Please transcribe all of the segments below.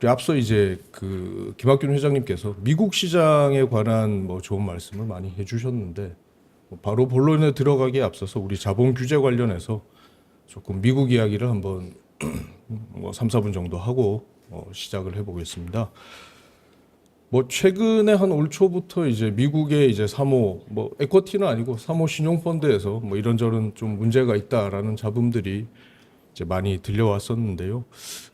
앞서 이제 그 김학균 회장님께서 미국 시장에 관한 뭐 좋은 말씀을 많이 해주셨는데 바로 본론에 들어가기에 앞서서 우리 자본 규제 관련해서 조금 미국 이야기를 한번 뭐 3, 4분 정도 하고 시작을 해보겠습니다. 뭐 최근에 한 올 초부터 이제 미국의 이제 사모 뭐 에쿼티는 아니고 사모 신용펀드에서 뭐 이런저런 좀 문제가 있다라는 잡음들이 이제 많이 들려왔었는데요.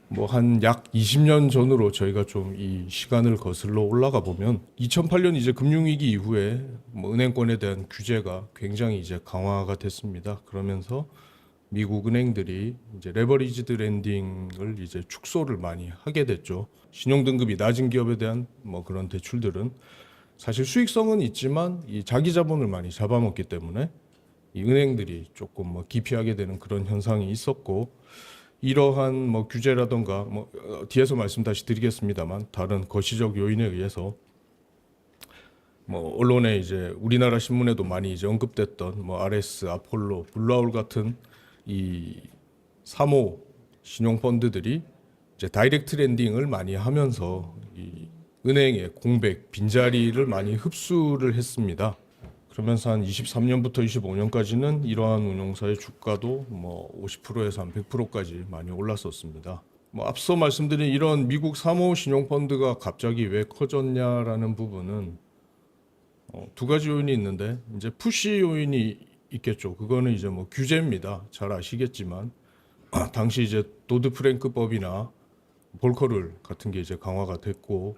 뭐 한 약 20년 전으로 저희가 좀 이 시간을 거슬러 올라가 보면 2008년 이제 금융위기 이후에 뭐 은행권에 대한 규제가 굉장히 이제 강화가 됐습니다. 그러면서 미국 은행들이 이제 레버리지드 렌딩을 이제 축소를 많이 하게 됐죠. 신용 등급이 낮은 기업에 대한 뭐 그런 대출들은 사실 수익성은 있지만 이 자기 자본을 많이 잡아먹기 때문에 이 은행들이 조금 뭐 기피하게 되는 그런 현상이 있었고, 이러한 뭐 규제라던가 뭐 뒤에서 말씀 다시 드리겠습니다만 다른 거시적 요인에 의해서 뭐 언론에 이제 우리나라 신문에도 많이 이제 언급됐던 뭐 RS, 아폴로, 블루아울 같은 이 사모 신용펀드들이 이제 다이렉트 렌딩을 많이 하면서 이 은행의 공백, 빈자리를 많이 흡수를 했습니다. 그러면서 한 23년부터 25년까지는 이러한 운용사의 주가도 뭐 50%에서 한 100%까지 많이 올랐었습니다. 뭐 앞서 말씀드린 이런 미국 사모 신용펀드가 갑자기 왜 커졌냐라는 부분은 두 가지 요인이 있는데, 이제 푸시 요인이 있겠죠. 그거는 이제 뭐 규제입니다. 잘 아시겠지만 당시 이제 도드 프랭크법이나 볼커룰 같은 게 이제 강화가 됐고,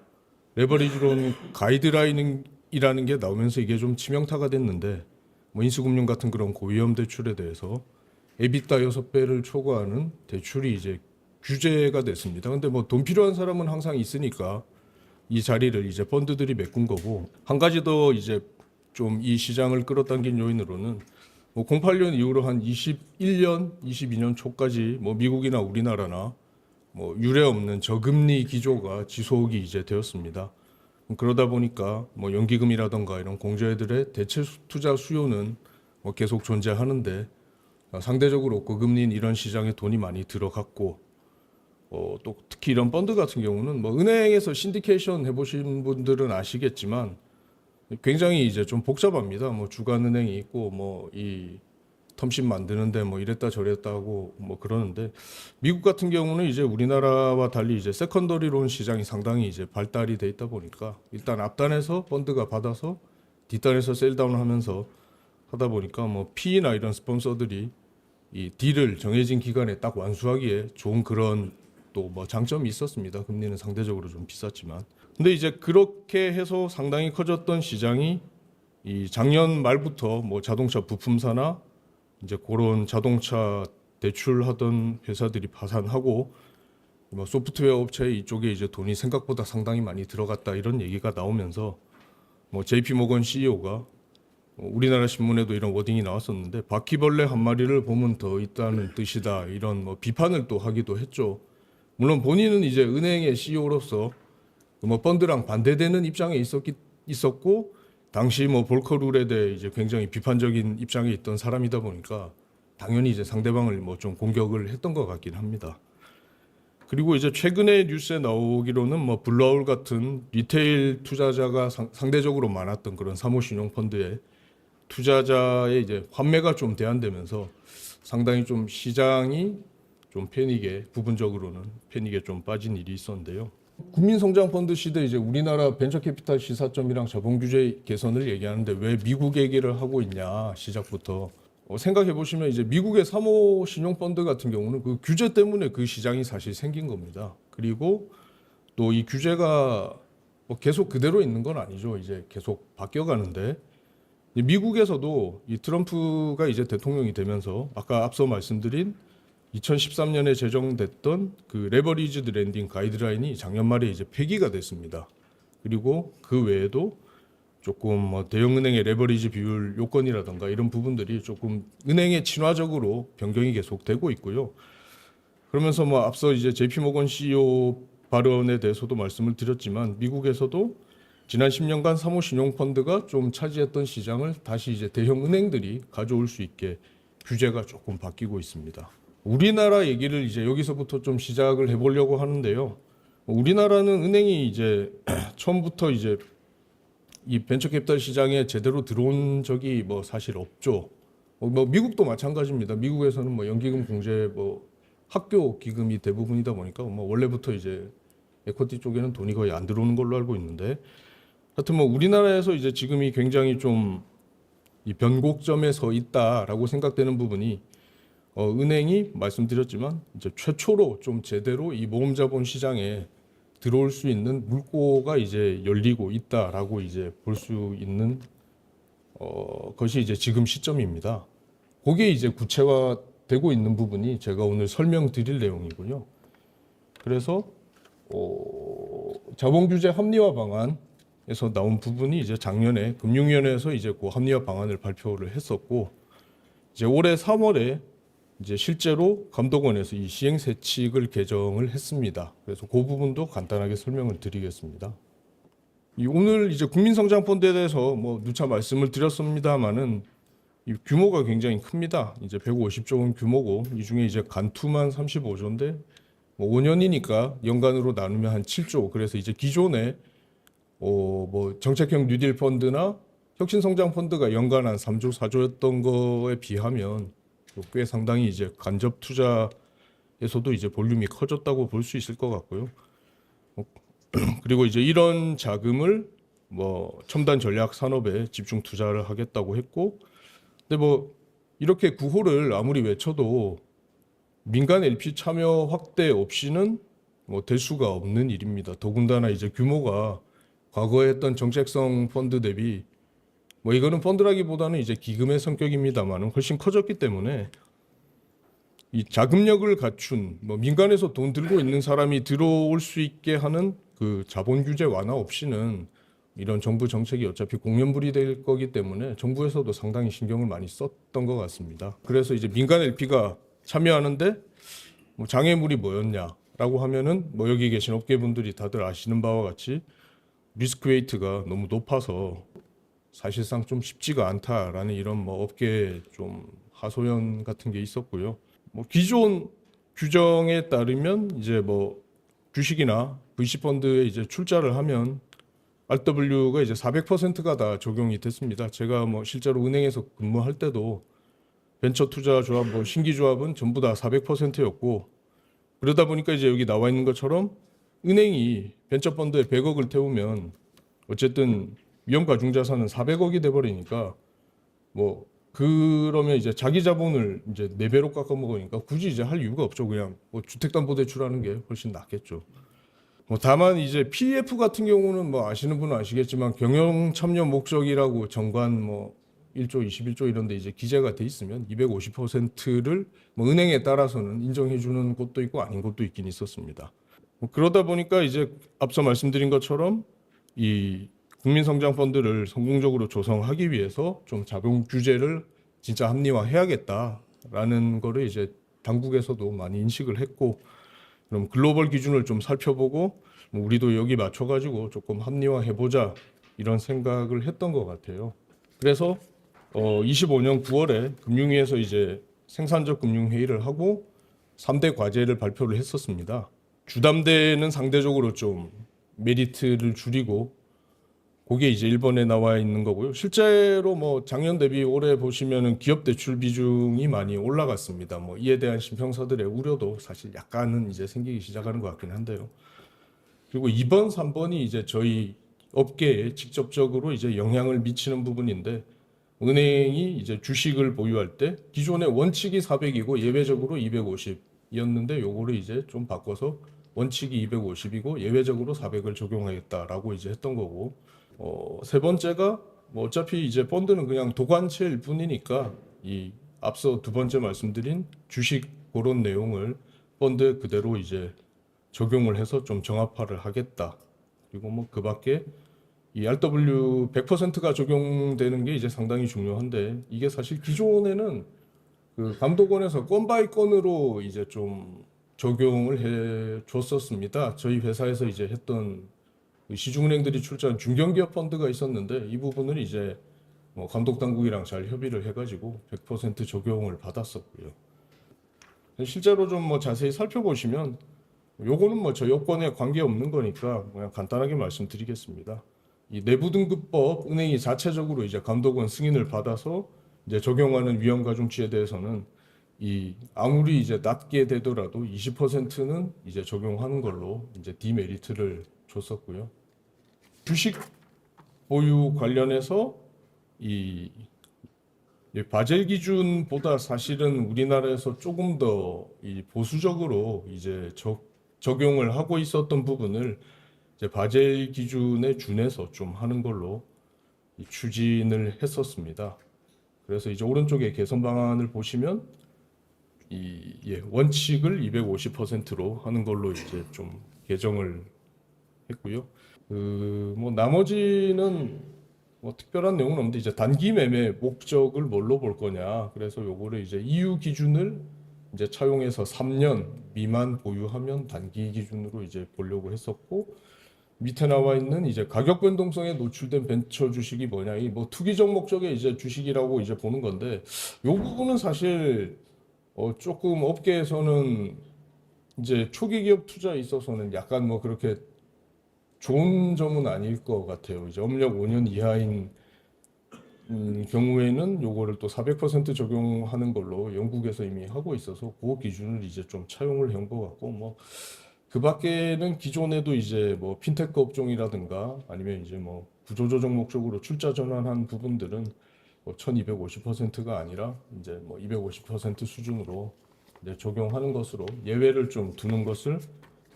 레버리지론 가이드라인이라는 게 나오면서 이게 좀 치명타가 됐는데, 뭐 인수금융 같은 그런 고위험 대출에 대해서 에비타 6배를 초과하는 대출이 이제 규제가 됐습니다. 근데 뭐 돈 필요한 사람은 항상 있으니까 이 자리를 이제 펀드들이 메꾼 거고, 한 가지 더 이제 좀 이 시장을 끌어당긴 요인으로는 뭐 08년 이후로 한 21년, 22년 초까지 뭐 미국이나 우리나라나 뭐 유례 없는 저금리 기조가 지속이 이제 되었습니다. 그러다 보니까 뭐 연기금이라던가 이런 공저애들의 대체 투자 수요는 뭐 계속 존재하는데, 상대적으로 고금리인 이런 시장에 돈이 많이 들어갔고, 또 특히 이런 펀드 같은 경우는 뭐 은행에서 신디케이션 해보신 분들은 아시겠지만 굉장히 이제 좀 복잡합니다. 뭐 주간은행이 있고 뭐 이 텀신 만드는데 뭐 이랬다 저랬다 하고 뭐 그러는데, 미국 같은 경우는 이제 우리나라와 달리 이제 세컨더리론 시장이 상당히 이제 발달이 돼 있다 보니까 일단 앞단에서 펀드가 받아서 뒷단에서 셀다운하면서 하다 보니까 뭐 P나 이런 스폰서들이 이 딜을 정해진 기간에 딱 완수하기에 좋은 그런 또 뭐 장점이 있었습니다. 금리는 상대적으로 좀 비쌌지만. 근데 이제 그렇게 해서 상당히 커졌던 시장이 이 작년 말부터 뭐 자동차 부품사나 이제 그런 자동차 대출하던 회사들이 파산하고, 뭐 소프트웨어 업체 이쪽에 이제 돈이 생각보다 상당히 많이 들어갔다 이런 얘기가 나오면서 뭐 JP 모건 CEO가 우리나라 신문에도 이런 워딩이 나왔었는데, 바퀴벌레 한 마리를 보면 더 있다는 뜻이다 이런 뭐 비판을 또 하기도 했죠. 물론 본인은 이제 은행의 CEO로서 뭐 펀드랑 반대되는 입장에 있었고, 당시 뭐 볼커룰에 대해 이제 굉장히 비판적인 입장에 있던 사람이다 보니까 당연히 이제 상대방을 뭐 좀 공격을 했던 것 같긴 합니다. 그리고 이제 최근에 뉴스에 나오기로는 뭐 블루아울 같은 리테일 투자자가 상대적으로 많았던 그런 사모신용 펀드에 투자자의 이제 환매가 좀 대안되면서 상당히 좀 시장이 좀 패닉에, 부분적으로는 패닉에 좀 빠진 일이 있었는데요. 국민성장펀드 시대 이제 우리나라 벤처캐피탈 시사점이랑 자본규제 개선을 얘기하는데 왜 미국 얘기를 하고 있냐, 시작부터 생각해 보시면 이제 미국의 사모 신용펀드 같은 경우는 그 규제 때문에 그 시장이 사실 생긴 겁니다. 그리고 또 이 규제가 뭐 계속 그대로 있는 건 아니죠. 이제 계속 바뀌어가는데, 미국에서도 이 트럼프가 이제 대통령이 되면서 아까 앞서 말씀드린 2013년에 제정됐던 그 레버리지드 렌딩 가이드라인이 작년 말에 이제 폐기가 됐습니다. 그리고 그 외에도 조금 뭐 대형은행의 레버리지 비율 요건이라든가 이런 부분들이 조금 은행에 친화적으로 변경이 계속되고 있고요. 그러면서 뭐 앞서 이제 JP 모건 CEO 발언에 대해서도 말씀을 드렸지만, 미국에서도 지난 10년간 사모 신용 펀드가 좀 차지했던 시장을 다시 이제 대형 은행들이 가져올 수 있게 규제가 조금 바뀌고 있습니다. 우리나라 얘기를 이제 여기서부터 좀 시작을 해보려고 하는데요. 우리나라는 은행이 이제 처음부터 이제 이 벤처캐피탈 시장에 제대로 들어온 적이 뭐 사실 없죠. 뭐 미국도 마찬가지입니다. 미국에서는 뭐 연기금 공제 뭐 학교 기금이 대부분이다 보니까 뭐 원래부터 이제 에쿼티 쪽에는 돈이 거의 안 들어오는 걸로 알고 있는데, 하여튼 뭐 우리나라에서 이제 지금이 굉장히 좀 이 변곡점에 서 있다라고 생각되는 부분이 은행이 말씀드렸지만 이제 최초로 좀 제대로 이 모험자본 시장에 들어올 수 있는 물꼬가 이제 열리고 있다라고 이제 볼 수 있는 것이 이제 지금 시점입니다. 그게 이제 구체화되고 있는 부분이 제가 오늘 설명드릴 내용이고요. 그래서 자본 규제 합리화 방안에서 나온 부분이 이제 작년에 금융위원회에서 이제 그 합리화 방안을 발표를 했었고, 이제 올해 3월에 이제 실제로 감독원에서 이 시행세칙을 개정을 했습니다. 그래서 그 부분도 간단하게 설명을 드리겠습니다. 오늘 이제 국민성장펀드에 대해서 뭐 누차 말씀을 드렸습니다만은 이 규모가 굉장히 큽니다. 이제 150조 원 규모고, 이 중에 이제 간투만 35조인데 뭐 5년이니까 연간으로 나누면 한 7조. 그래서 이제 기존에 뭐 정책형 뉴딜 펀드나 혁신성장 펀드가 연간 한 3조, 4조였던 거에 비하면 꽤 상당히 이제 간접 투자에서도 이제 볼륨이 커졌다고 볼 수 있을 것 같고요. 그리고 이제 이런 자금을 뭐 첨단 전략 산업에 집중 투자를 하겠다고 했고, 근데 뭐 이렇게 구호를 아무리 외쳐도 민간 LP 참여 확대 없이는 뭐 될 수가 없는 일입니다. 더군다나 이제 규모가 과거에 했던 정책성 펀드 대비 뭐 이거는 펀드라기보다는 이제 기금의 성격입니다만은 훨씬 커졌기 때문에 이 자금력을 갖춘 뭐 민간에서 돈 들고 있는 사람이 들어올 수 있게 하는 그 자본 규제 완화 없이는 이런 정부 정책이 어차피 공연불이 될 거기 때문에 정부에서도 상당히 신경을 많이 썼던 것 같습니다. 그래서 이제 민간 LP가 참여하는데 뭐 장애물이 뭐였냐라고 하면은 뭐 여기 계신 업계분들이 다들 아시는 바와 같이 리스크 웨이트가 너무 높아서 사실상 좀 쉽지가 않다라는 이런 뭐 업계 좀 하소연 같은 게 있었고요. 뭐 기존 규정에 따르면 이제 뭐 주식이나 VC 펀드에 이제 출자를 하면 RW가 이제 400%가 다 적용이 됐습니다. 제가 뭐 실제로 은행에서 근무할 때도 벤처 투자 조합, 뭐 신기 조합은 전부 다 400%였고, 그러다 보니까 이제 여기 나와 있는 것처럼 은행이 벤처 펀드에 100억을 태우면 어쨌든 위험 가중 자산은 400억이 돼 버리니까 뭐 그러면 이제 자기 자본을 이제 4배로 깎아 먹으니까 굳이 이제 할 이유가 없죠. 그냥 뭐 주택담보대출하는 게 훨씬 낫겠죠. 뭐 다만 이제 PF 같은 경우는 뭐 아시는 분은 아시겠지만 경영 참여 목적이라고 정관 뭐 1조, 21조 이런 데 이제 기재가 돼 있으면 250%를 뭐 은행에 따라서는 인정해 주는 곳도 있고 아닌 곳도 있긴 있었습니다. 뭐 그러다 보니까 이제 앞서 말씀드린 것처럼 이 국민성장펀드를 성공적으로 조성하기 위해서 좀 자본 규제를 진짜 합리화해야겠다라는 거를 이제 당국에서도 많이 인식을 했고, 그럼 글로벌 기준을 좀 살펴보고 뭐 우리도 여기 맞춰가지고 조금 합리화해보자 이런 생각을 했던 것 같아요. 그래서 25년 9월에 금융위에서 이제 생산적 금융회의를 하고 3대 과제를 발표를 했었습니다. 주담대는 상대적으로 좀 메리트를 줄이고, 그게 이제 1번에 나와 있는 거고요. 실제로 뭐 작년 대비 올해 보시면은 기업 대출 비중이 많이 올라갔습니다. 뭐 이에 대한 심평사들의 우려도 사실 약간은 이제 생기기 시작하는 것 같긴 한데요. 그리고 2번, 3번이 이제 저희 업계에 직접적으로 이제 영향을 미치는 부분인데, 은행이 이제 주식을 보유할 때 기존의 원칙이 400이고 예외적으로 250이었는데 요거를 이제 좀 바꿔서 원칙이 250이고 예외적으로 400을 적용하겠다라고 이제 했던 거고, 세 번째가 뭐 어차피 이제 펀드는 그냥 도관체일 뿐이니까 이 앞서 두 번째 말씀드린 주식 그런 내용을 펀드에 그대로 이제 적용을 해서 좀 정합화를 하겠다. 그리고 뭐 그밖에 이 RW 100%가 적용되는 게 이제 상당히 중요한데, 이게 사실 기존에는 그 감독원에서 건 바이 건으로 이제 좀 적용을 해 줬었습니다. 저희 회사에서 이제 했던 시중은행들이 출자한 중견기업 펀드가 있었는데 이 부분을 이제 뭐 감독 당국이랑 잘 협의를 해가지고 100% 적용을 받았었고요. 실제로 좀 뭐 자세히 살펴보시면 요거는 뭐 저 요건에 관계 없는 거니까 그냥 간단하게 말씀드리겠습니다. 이 내부등급법 은행이 자체적으로 이제 감독원 승인을 받아서 이제 적용하는 위험가중치에 대해서는 이 아무리 이제 낮게 되더라도 20%는 이제 적용하는 걸로 이제 디메리트를 줬었고요. 주식 보유 관련해서 이 바젤 기준보다 사실은 우리나라에서 조금 더 이 보수적으로 이제 적용을 하고 있었던 부분을 이제 바젤 기준에 준해서 좀 하는 걸로 이 추진을 했었습니다. 그래서 이제 오른쪽에 개선 방안을 보시면 원칙을 250%로 하는 걸로 이제 좀 개정을 했고요. 뭐 나머지는 뭐 특별한 내용은 없는데 이제 단기 매매 목적을 뭘로 볼 거냐. 그래서 요거를 이제 EU 기준을 이제 차용해서 3년 미만 보유하면 단기 기준으로 이제 보려고 했었고, 밑에 나와 있는 이제 가격 변동성에 노출된 벤처 주식이 뭐냐. 이 뭐 투기적 목적의 이제 주식이라고 이제 보는 건데, 요 부분은 사실 조금 업계에서는 이제 초기 기업 투자에 있어서는 약간 뭐 그렇게 좋은 점은 아닐 것 같아요. 이제 업력 5년 이하인 경우에는 요거를 또 400% 적용하는 걸로 영국에서 이미 하고 있어서 그 기준을 이제 좀 차용을 한 것 같고, 뭐 그 밖에는 기존에도 이제 뭐 핀테크 업종이라든가 아니면 이제 뭐 구조조정 목적으로 출자 전환한 부분들은 뭐 1250%가 아니라 이제 뭐 250% 수준으로 이제 적용하는 것으로 예외를 좀 두는 것을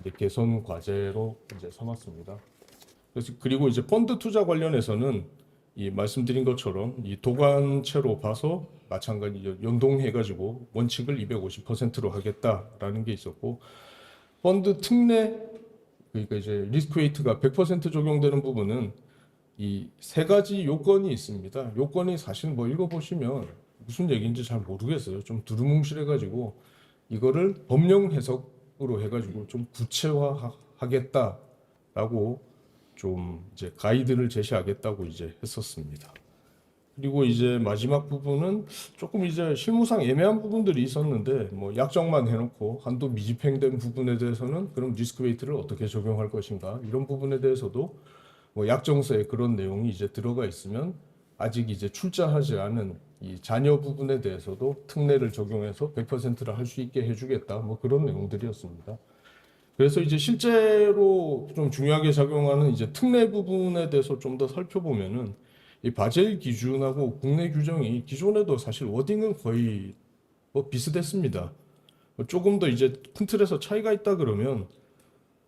이제 개선 과제로 이제 삼았습니다. 그래서 그리고 이제 펀드 투자 관련해서는 이 말씀드린 것처럼 이 도관체로 봐서 마찬가지 연동해가지고 원칙을 250%로 하겠다라는 게 있었고, 펀드 특례 그러니까 이제 리스크 웨이트가 100% 적용되는 부분은 이 세 가지 요건이 있습니다. 요건이 사실 뭐 읽어보시면 무슨 얘기인지 잘 모르겠어요. 좀 두루뭉실해가지고 이거를 법령 해석으로 해가지고 좀 구체화하겠다라고 좀 이제 가이드를 제시하겠다고 이제 했었습니다. 그리고 이제 마지막 부분은 조금 이제 실무상 애매한 부분들이 있었는데 뭐 약정만 해놓고 한도 미집행된 부분에 대해서는 그럼 리스크 웨이트를 어떻게 적용할 것인가 이런 부분에 대해서도 뭐 약정서에 그런 내용이 이제 들어가 있으면 아직 이제 출자하지 않은 이 자녀 부분에 대해서도 특례를 적용해서 100%를 할 수 있게 해주겠다 뭐 그런 내용들이었습니다. 그래서 이제 실제로 좀 중요하게 작용하는 이제 특례 부분에 대해서 좀 더 살펴보면은 이 바젤 기준하고 국내 규정이 기존에도 사실 워딩은 거의 뭐 비슷했습니다. 조금 더 이제 큰 틀에서 차이가 있다 그러면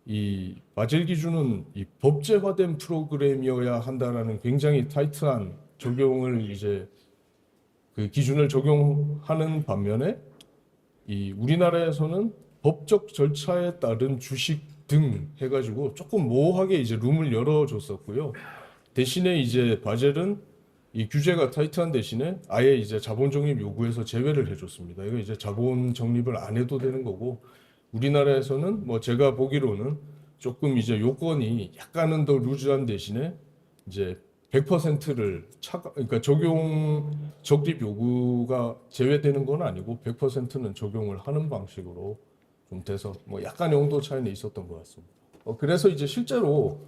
이 바젤 기준은 이 법제화된 프로그램이어야 한다라는 굉장히 타이트한 적용을 이제 그 기준을 적용하는 반면에 이 우리나라에서는 법적 절차에 따른 주식 등 해가지고 조금 모호하게 이제 룸을 열어줬었고요. 대신에 이제 바젤은 이 규제가 타이트한 대신에 아예 이제 자본 적립 요구에서 제외를 해줬습니다. 이거 이제 자본 적립을 안 해도 되는 거고, 우리나라에서는 뭐 제가 보기로는 조금 이제 요건이 약간은 더 루즈한 대신에 이제 100%를 그러니까 적용 적립 요구가 제외되는 건 아니고 100%는 적용을 하는 방식으로 좀 돼서 뭐 약간 용도 차이는 있었던 것 같습니다. 그래서 이제 실제로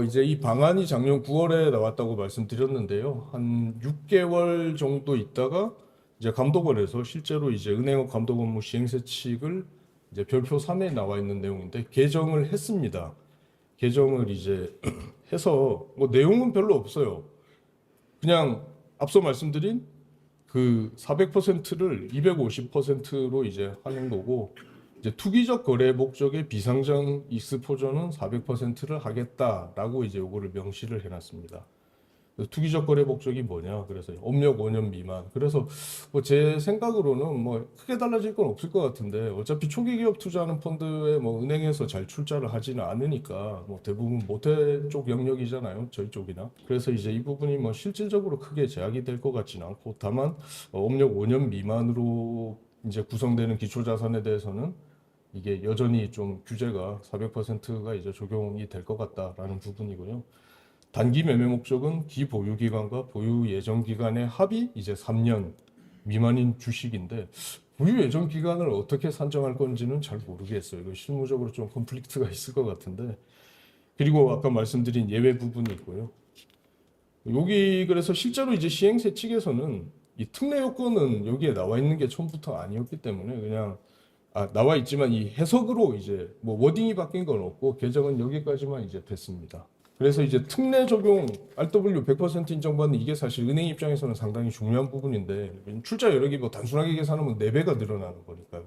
이제 이 방안이 작년 9월에 나왔다고 말씀드렸는데요. 한 6개월 정도 있다가 이제 감독원에서 실제로 이제 은행업 감독 업무 시행세칙을 이제 별표 3에 나와 있는 내용인데 개정을 했습니다. 개정을 이제 해서 뭐 내용은 별로 없어요. 그냥 앞서 말씀드린 그 400%를 250%로 이제 하는 거고, 이제 투기적 거래 목적의 비상장 익스포저는 400%를 하겠다라고 이제 요거를 명시를 해놨습니다. 투기적 거래 목적이 뭐냐? 그래서 업력 5년 미만. 그래서 뭐 제 생각으로는 뭐 크게 달라질 건 없을 것 같은데 어차피 초기 기업 투자하는 펀드에 뭐 은행에서 잘 출자를 하지는 않으니까 뭐 대부분 모태 쪽 영역이잖아요. 저희 쪽이나. 그래서 이제 이 부분이 뭐 실질적으로 크게 제약이 될 것 같지는 않고, 다만 업력 5년 미만으로 이제 구성되는 기초 자산에 대해서는 이게 여전히 좀 규제가 400%가 이제 적용이 될 것 같다라는 부분이고요. 단기 매매 목적은 기보유 기간과 보유 예정 기간의 합이 이제 3년 미만인 주식인데, 보유 예정 기간을 어떻게 산정할 건지는 잘 모르겠어요. 이거 실무적으로 좀 컨플릭트가 있을 것 같은데. 그리고 아까 말씀드린 예외 부분이 있고요. 여기 그래서 실제로 이제 시행세 측에서는 이 특례 요건은 여기에 나와 있는 게 처음부터 아니었기 때문에 그냥 나와 있지만 이 해석으로 이제 뭐 워딩이 바뀐 건 없고 개정은 여기까지만 이제 됐습니다. 그래서 이제 특례 적용 RW 100% 인정받는 이게 사실 은행 입장에서는 상당히 중요한 부분인데 출자 여력이 뭐 단순하게 계산하면 4배가 늘어나는 거니까요.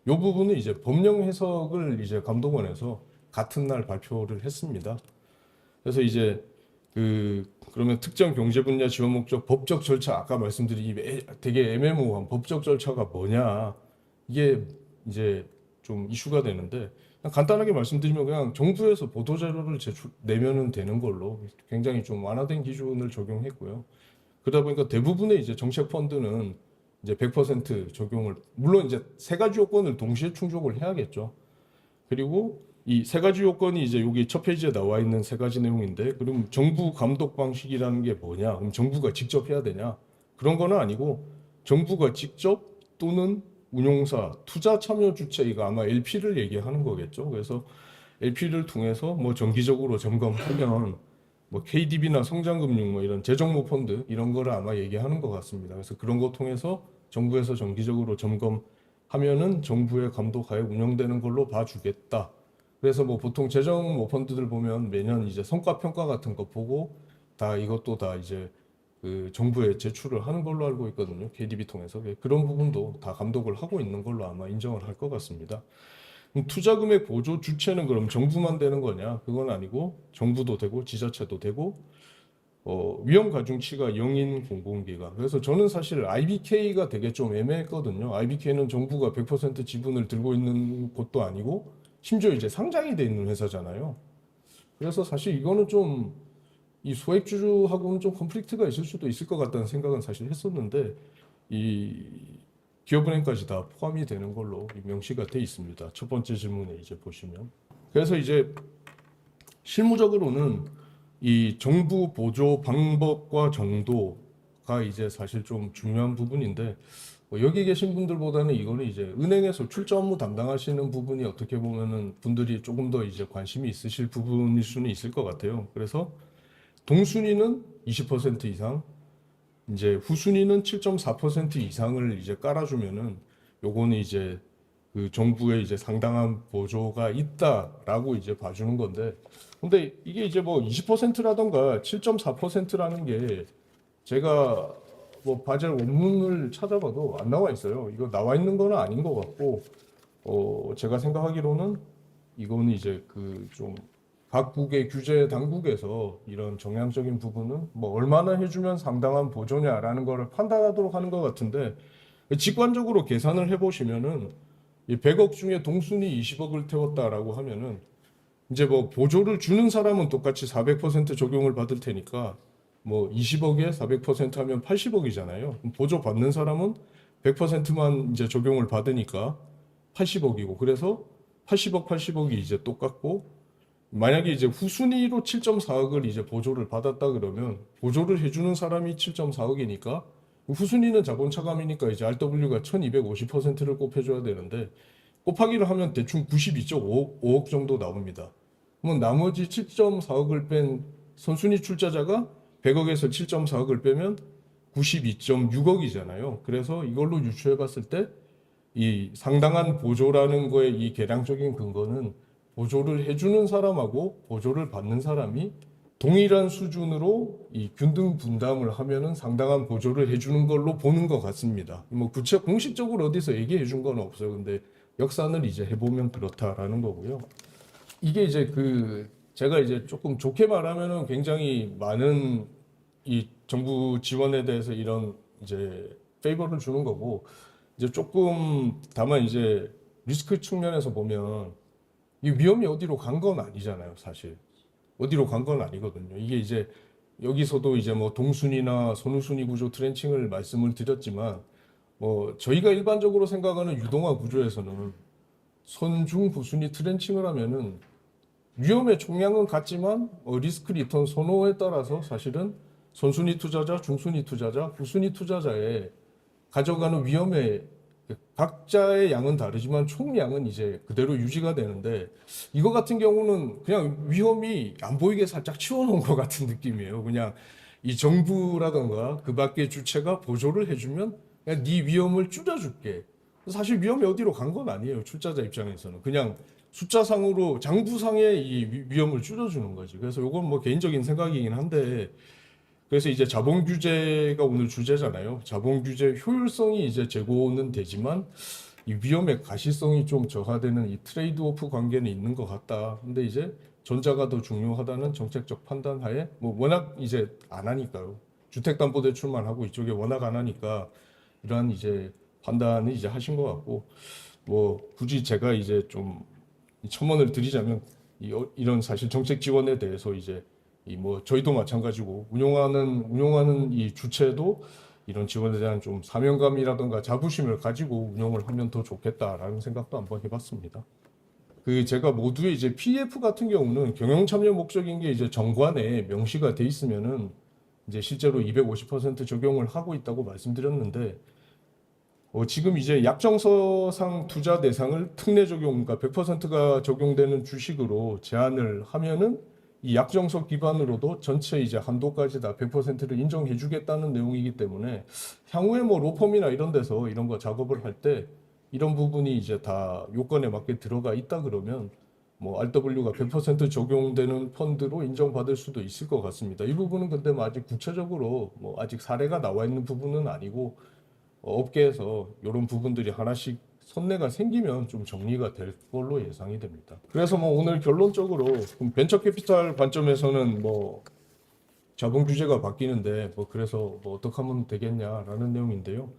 이 부분은 이제 법령 해석을 이제 감독원에서 같은 날 발표를 했습니다. 그래서 이제 그러면 특정 경제 분야 지원 목적 법적 절차 아까 말씀드린 되게 애매모호한 법적 절차가 뭐냐 이게 이제 좀 이슈가 되는데 그냥 간단하게 말씀드리면 그냥 정부에서 보도 자료를 내면은 되는 걸로 굉장히 좀 완화된 기준을 적용했고요. 그러다 보니까 대부분의 이제 정책 펀드는 이제 100% 적용을 물론 이제 세 가지 요건을 동시에 충족을 해야겠죠. 그리고 이 세 가지 요건이 이제 여기 첫 페이지에 나와 있는 세 가지 내용인데, 그럼 정부 감독 방식이라는 게 뭐냐? 그럼 정부가 직접 해야 되냐? 그런 거는 아니고, 정부가 직접 또는 운용사, 투자 참여 주체, 이거 아마 LP를 얘기하는 거겠죠. 그래서 LP를 통해서 뭐 정기적으로 점검하면, 뭐 KDB나 성장금융 뭐 이런 재정모 펀드 이런 거를 아마 얘기하는 것 같습니다. 그래서 그런 거 통해서 정부에서 정기적으로 점검하면은 정부의 감독하에 운영되는 걸로 봐주겠다. 그래서 뭐 보통 재정 뭐 펀드들 보면 매년 이제 성과 평가 같은 거 보고 다 이것도 다 이제 그 정부에 제출을 하는 걸로 알고 있거든요. KDB 통해서. 그런 부분도 다 감독을 하고 있는 걸로 아마 인정을 할 것 같습니다. 그럼 투자금액 보조 주체는 그럼 정부만 되는 거냐? 그건 아니고 정부도 되고 지자체도 되고 위험 가중치가 0인 공공기관. 그래서 저는 사실 IBK가 되게 좀 애매했거든요. IBK는 정부가 100% 지분을 들고 있는 곳도 아니고 심지어 이제 상장이 돼 있는 회사잖아요. 그래서 사실 이거는 좀 이 소액주주하고는 좀 컨플릭트가 있을 수도 있을 것 같다는 생각은 사실 했었는데 이 기업은행까지 다 포함이 되는 걸로 명시가 돼 있습니다. 첫 번째 질문에 이제 보시면. 그래서 이제 실무적으로는 이 정부 보조 방법과 정도가 이제 사실 좀 중요한 부분인데 뭐 여기 계신 분들보다는 이거는 이제 은행에서 출자 업무 담당하시는 부분이 어떻게 보면은 분들이 조금 더 이제 관심이 있으실 부분일 수는 있을 것 같아요. 그래서 동순위는 20% 이상, 이제 후순위는 7.4% 이상을 이제 깔아주면은 요거는 이제 그 정부에 이제 상당한 보조가 있다라고 이제 봐주는 건데, 근데 이게 이제 뭐 20%라던가 7.4%라는 게 제가 뭐 바젤 원문을 찾아봐도 안 나와 있어요. 이거 나와 있는 거는 아닌 것 같고, 제가 생각하기로는 이거는 이제 그 좀 각국의 규제 당국에서 이런 정량적인 부분은 뭐 얼마나 해주면 상당한 보조냐라는 거를 판단하도록 하는 것 같은데, 직관적으로 계산을 해보시면은 이 100억 중에 동순이 20억을 태웠다라고 하면은 이제 뭐 보조를 주는 사람은 똑같이 400% 적용을 받을 테니까 뭐 20억에 400% 하면 80억이잖아요. 보조 받는 사람은 100%만 이제 적용을 받으니까 80억이고, 그래서 80억, 80억이 이제 똑같고, 만약에 이제 후순위로 7.4억을 이제 보조를 받았다 그러면 보조를 해주는 사람이 7.4억이니까 후순위는 자본 차감이니까 이제 RW가 1250%를 곱해줘야 되는데 곱하기를 하면 대충 92.5억 정도 나옵니다. 그러면 나머지 7.4억을 뺀 선순위 출자자가 100억에서 7.4억을 빼면 92.6억이잖아요. 그래서 이걸로 유추해 봤을 때 이 상당한 보조라는 거에 이 계량적인 근거는 보조를 해주는 사람하고 보조를 받는 사람이 동일한 수준으로 이 균등 분담을 하면은 상당한 보조를 해주는 걸로 보는 것 같습니다. 뭐 공식적으로 어디서 얘기해 준 건 없어요. 근데 역산을 이제 해보면 그렇다라는 거고요. 이게 이제 제가 이제 조금 좋게 말하면은 굉장히 많은 이 정부 지원에 대해서 이런 이제 페이버를 주는 거고, 이제 조금 다만 이제 리스크 측면에서 보면 이 위험이 어디로 간 건 아니잖아요, 사실. 어디로 간 건 아니거든요. 이게 이제 여기서도 이제 뭐 동순위나 선후순위 구조 트렌칭을 말씀을 드렸지만, 뭐 저희가 일반적으로 생각하는 유동화 구조에서는 선중 후순위 트렌칭을 하면은 위험의 총량은 같지만 리스크 리턴 선호에 따라서 사실은 선순위 투자자, 중순위 투자자, 후순위 투자자의 가져가는 위험의 각자의 양은 다르지만 총량은 이제 그대로 유지가 되는데 이거 같은 경우는 그냥 위험이 안 보이게 살짝 치워놓은 것 같은 느낌이에요. 그냥 이 정부라던가 그 밖의 주체가 보조를 해주면 그냥 네 위험을 줄여줄게. 사실 위험이 어디로 간 건 아니에요. 출자자 입장에서는 그냥 숫자상으로 장부상의 이 위험을 줄여주는 거지. 그래서 이건 뭐 개인적인 생각이긴 한데 그래서 이제 자본 규제가 오늘 주제잖아요. 자본 규제 효율성이 이제 제고는 되지만 이 위험의 가시성이 좀 저하되는 이 트레이드 오프 관계는 있는 것 같다. 근데 이제 전자가 더 중요하다는 정책적 판단 하에 뭐 워낙 이제 안 하니까요. 주택담보대출만 하고 이쪽에 워낙 안 하니까 이러한 이제 판단을 이제 하신 것 같고 뭐 굳이 제가 이제 좀 첨언을 드리자면 이런 사실 정책 지원에 대해서 이제 이 뭐 저희도 마찬가지고 운용하는 이 주체도 이런 지원에 대한 좀 사명감이라든가 자부심을 가지고 운영을 하면 더 좋겠다라는 생각도 한번 해봤습니다. 그 제가 모두의 이제 PF 같은 경우는 경영 참여 목적인 게 이제 정관에 명시가 돼 있으면은 이제 실제로 250% 적용을 하고 있다고 말씀드렸는데 지금 이제 약정서상 투자 대상을 특례 적용, 그러니까 100%가 적용되는 주식으로 제한을 하면은 이 약정서 기반으로도 전체 이제 한도까지 다 100%를 인정해 주겠다는 내용이기 때문에 향후에 뭐 로펌이나 이런 데서 이런 거 작업을 할 때 이런 부분이 이제 다 요건에 맞게 들어가 있다 그러면 뭐 RW가 100% 적용되는 펀드로 인정받을 수도 있을 것 같습니다. 이 부분은 근데 뭐 아직 구체적으로 뭐 아직 사례가 나와 있는 부분은 아니고 업계에서 이런 부분들이 하나씩 선례가 생기면 좀 정리가 될 걸로 예상이 됩니다. 그래서 뭐 오늘 결론적으로 벤처 캐피탈 관점에서는 뭐 자본 규제가 바뀌는데 뭐 그래서 뭐 어떻게 하면 되겠냐라는 내용인데요.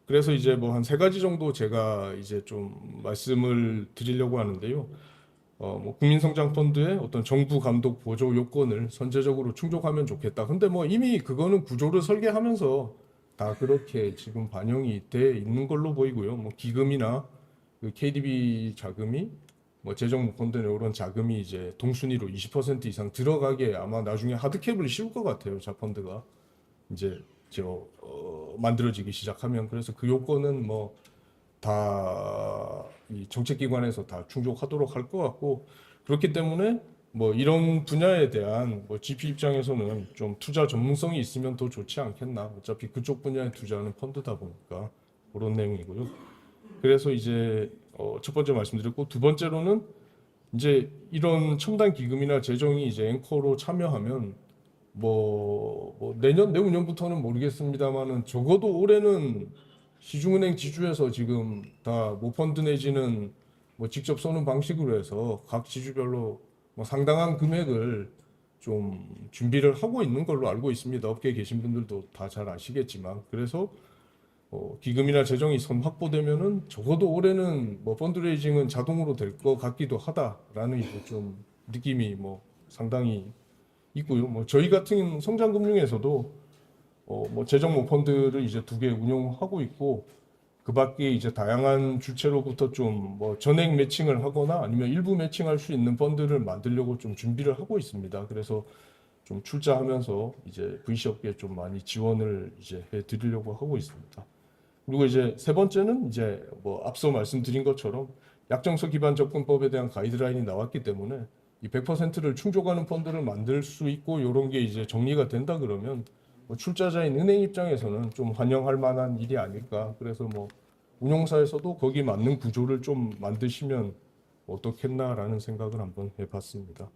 그래서 이제 뭐 한 세 가지 정도 제가 이제 좀 말씀을 드리려고 하는데요. 뭐 국민성장펀드의 어떤 정부 감독 보조 요건을 선제적으로 충족하면 좋겠다. 근데 뭐 이미 그거는 구조를 설계하면서 다 그렇게 지금 반영이 돼 있는 걸로 보이고요. 뭐 기금이나 그 KDB 자금이 뭐 재정펀드나 이런 자금이 이제 동순위로 20% 이상 들어가게 아마 나중에 하드캡을 씌울 것 같아요. 자펀드가 이제 만들어지기 시작하면 그래서 그 요건은 뭐 다 이 정책기관에서 다 충족하도록 할 것 같고 그렇기 때문에 뭐 이런 분야에 대한 뭐 GP 입장에서는 좀 투자 전문성이 있으면 더 좋지 않겠나. 어차피 그쪽 분야에 투자하는 펀드다 보니까 그런 내용이고요. 그래서 이제 첫 번째 말씀드렸고 두 번째로는 이제 이런 첨단 기금이나 재정이 이제 앵커로 참여하면 뭐 내년 내후년부터는 모르겠습니다만은 적어도 올해는 시중은행 지주에서 지금 다 모펀드 내지는 뭐 직접 쏘는 방식으로 해서 각 지주별로 뭐 상당한 금액을 좀 준비를 하고 있는 걸로 알고 있습니다. 업계에 계신 분들도 다 잘 아시겠지만 그래서 기금이나 재정이 선 확보되면은 적어도 올해는 뭐 펀드레이징은 자동으로 될 것 같기도 하다라는 이제 좀 느낌이 뭐 상당히 있고요. 뭐 저희 같은 성장금융에서도 뭐 재정 모 펀드를 이제 두 개 운영하고 있고 그 밖에 이제 다양한 주체로부터 좀 뭐 전액 매칭을 하거나 아니면 일부 매칭할 수 있는 펀드를 만들려고 좀 준비를 하고 있습니다. 그래서 좀 출자하면서 이제 VC 업계에 좀 많이 지원을 이제 해 드리려고 하고 있습니다. 그리고 이제 세 번째는 이제 뭐 앞서 말씀드린 것처럼 약정서 기반 접근법에 대한 가이드라인이 나왔기 때문에 이 100%를 충족하는 펀드를 만들 수 있고 이런 게 이제 정리가 된다 그러면 뭐 출자자인 은행 입장에서는 좀 환영할 만한 일이 아닐까. 그래서 뭐 운용사에서도 거기 맞는 구조를 좀 만드시면 어떻겠나라는 생각을 한번 해봤습니다.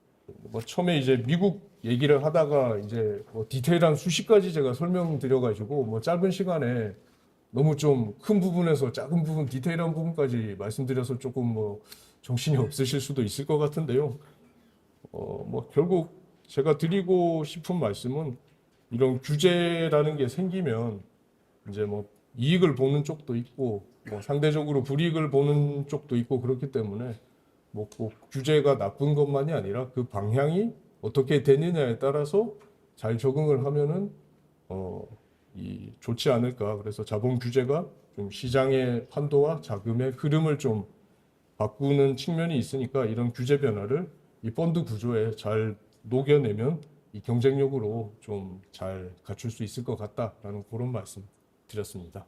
뭐 처음에 이제 미국 얘기를 하다가 이제 뭐 디테일한 수십 가지 제가 설명드려가지고 뭐 짧은 시간에 너무 좀 큰 부분에서 작은 부분, 디테일한 부분까지 말씀드려서 조금 뭐 정신이 없으실 수도 있을 것 같은데요. 뭐 결국 제가 드리고 싶은 말씀은 이런 규제라는 게 생기면 이제 뭐 이익을 보는 쪽도 있고 뭐 상대적으로 불이익을 보는 쪽도 있고 그렇기 때문에 뭐 꼭 규제가 나쁜 것만이 아니라 그 방향이 어떻게 되느냐에 따라서 잘 적응을 하면은 좋지 않을까. 그래서 자본 규제가 좀 시장의 판도와 자금의 흐름을 좀 바꾸는 측면이 있으니까 이런 규제 변화를 이 펀드 구조에 잘 녹여내면 이 경쟁력으로 좀 잘 갖출 수 있을 것 같다라는 그런 말씀 드렸습니다.